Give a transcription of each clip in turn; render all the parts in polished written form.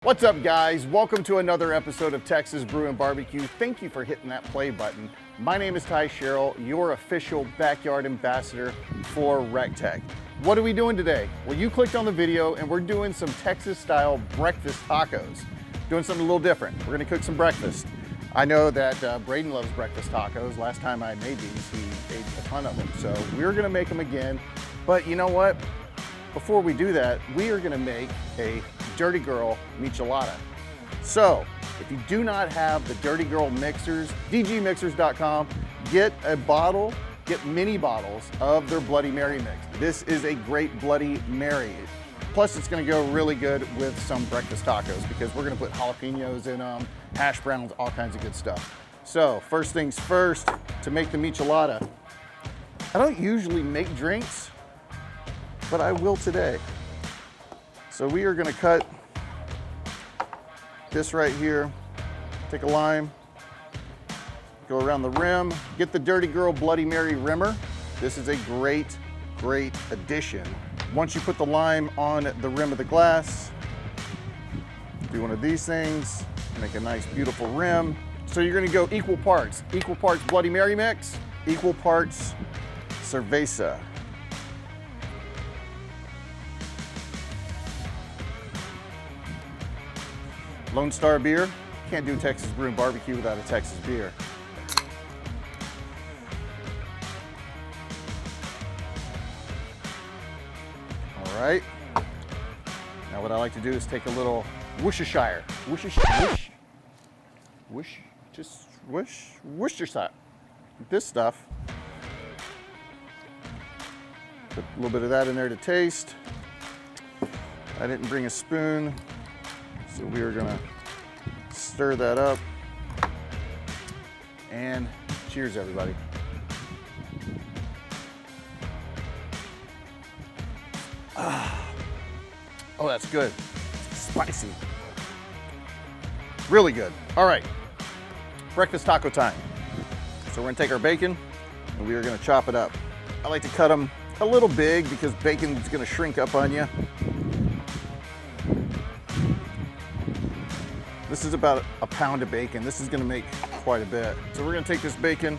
What's up, guys? Welcome to another episode of Texas Brew and Barbecue. Thank you for hitting that play button. My name is Sherrell, your official backyard ambassador for recteq. What are we doing today? Well, you clicked on the video and we're doing some Texas-style breakfast tacos. Doing something a little different. We're gonna cook some breakfast. I know that Braden loves breakfast tacos. Last time I made these, he ate a ton of them. So we're gonna make them again. But you know what? Before we do that, we are gonna make a Dirty Girl michelada. So, if you do not have the Dirty Girl mixers, dgmixers.com, get a bottle, get mini bottles of their Bloody Mary mix. This is a great Bloody Mary. Plus, it's gonna go really good with some breakfast tacos because we're gonna put jalapenos in them, hash browns, all kinds of good stuff. So, first things first, to make the michelada, I don't usually make drinks, but I will today. So we are gonna cut this right here, take a lime, go around the rim, get the Dirty Girl Bloody Mary rimmer. This is a great, great addition. Once you put the lime on the rim of the glass, do one of these things, make a nice, beautiful rim. So you're gonna go equal parts Bloody Mary mix, equal parts cerveza. Lone Star beer. Can't do Texas Brew and Barbecue without a Texas beer. All right. Now what I like to do is take a little Worcestershire. Worcestershire. This stuff. Put a little bit of that in there to taste. I didn't bring a spoon. So we are gonna stir that up, and cheers, everybody. Oh, that's good. Spicy. Really good. All right, breakfast taco time. So we're gonna take our bacon and we are gonna chop it up. I like to cut them a little big because bacon is gonna shrink up on you. This is about a pound of bacon. This is gonna make quite a bit. So we're gonna take this bacon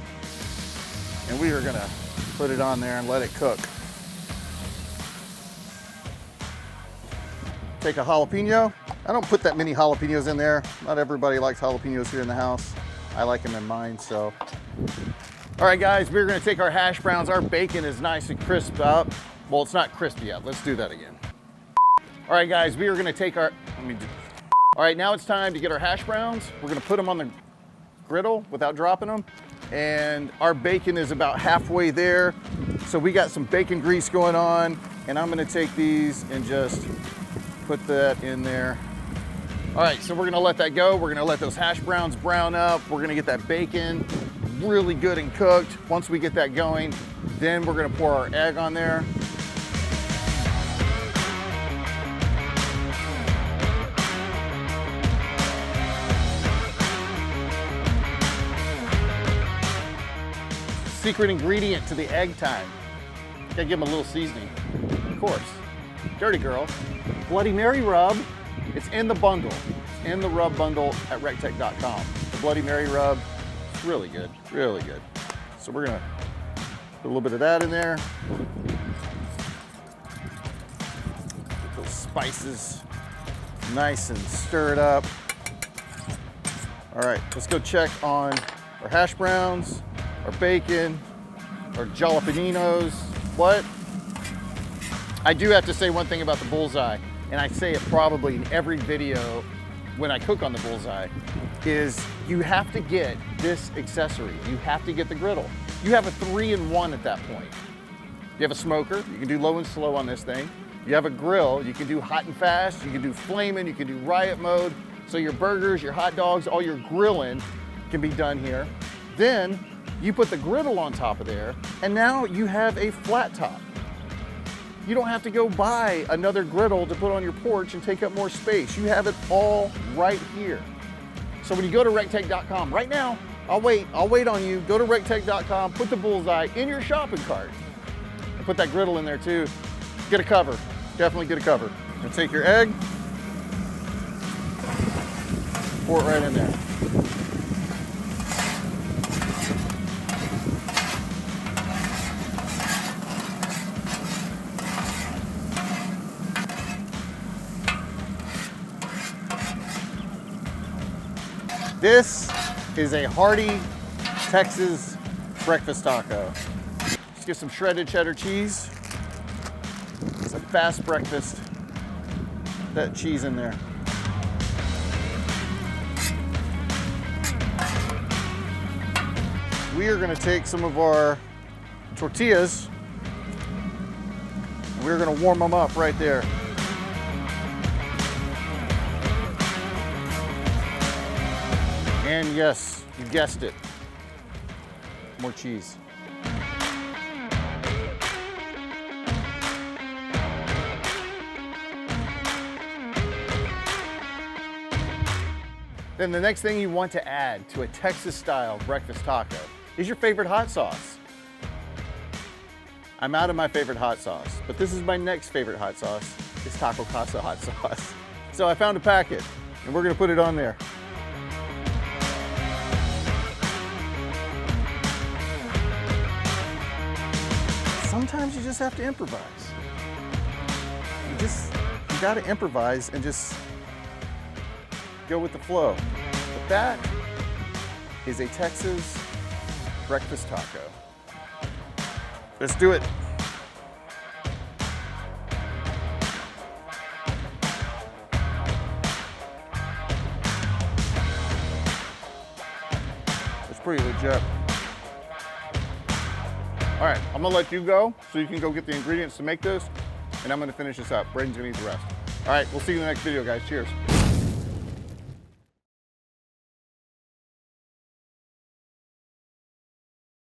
and we are gonna put it on there and let it cook. Take a jalapeno. I don't put that many jalapenos in there. Not everybody likes jalapenos here in the house. I like them in mine, so. All right, guys, we're gonna take our hash browns. Our bacon is nice and crisped up. Well, it's not crispy yet. Let's do that again. All right, guys, we are gonna take our, all right, now it's time to get our hash browns. We're gonna put them on the griddle without dropping them. And our bacon is about halfway there. So we got some bacon grease going on, and I'm gonna take these and just put that in there. All right, so we're gonna let that go. We're gonna let those hash browns brown up. We're gonna get that bacon really good and cooked. Once we get that going, then we're gonna pour our egg on there. Secret ingredient to the egg time. Gotta give them a little seasoning, of course. Dirty Girl, Bloody Mary rub. It's in the bundle. It's in the rub bundle at recteq.com. The Bloody Mary rub, it's really good, really good. So we're gonna put a little bit of that in there. Get those spices nice and stirred up. All right, let's go check on our hash browns, our bacon, our jalapenos. What? I do have to say one thing about the Bullseye, and I say it probably in every video when I cook on the Bullseye, is you have to get this accessory. You have to get the griddle. You have a 3-in-1 at that point. You have a smoker, you can do low and slow on this thing. You have a grill, you can do hot and fast, you can do flaming, you can do riot mode. So your burgers, your hot dogs, all your grilling can be done here. Then you put the griddle on top of there, and now you have a flat top. You don't have to go buy another griddle to put on your porch and take up more space. You have it all right here. So when you go to recteq.com, right now, I'll wait on you. Go to recteq.com, put the Bullseye in your shopping cart, and put that griddle in there too. Get a cover, definitely get a cover. And take your egg, pour it right in there. This is a hearty Texas breakfast taco. Let's get some shredded cheddar cheese. It's a fast breakfast. That cheese in there. We are gonna take some of our tortillas and we're gonna warm them up right there. And yes, you guessed it, more cheese. Then the next thing you want to add to a Texas-style breakfast taco is your favorite hot sauce. I'm out of my favorite hot sauce, but this is my next favorite hot sauce. It's Taco Casa hot sauce. So I found a packet, and we're gonna put it on there. Sometimes you just have to improvise. You gotta improvise and just go with the flow. But that is a Texas breakfast taco. Let's do it. It's pretty legit. All right, I'm gonna let you go so you can go get the ingredients to make this, and I'm gonna finish this up. Braden's gonna eat the rest. All right, we'll see you in the next video, guys. Cheers.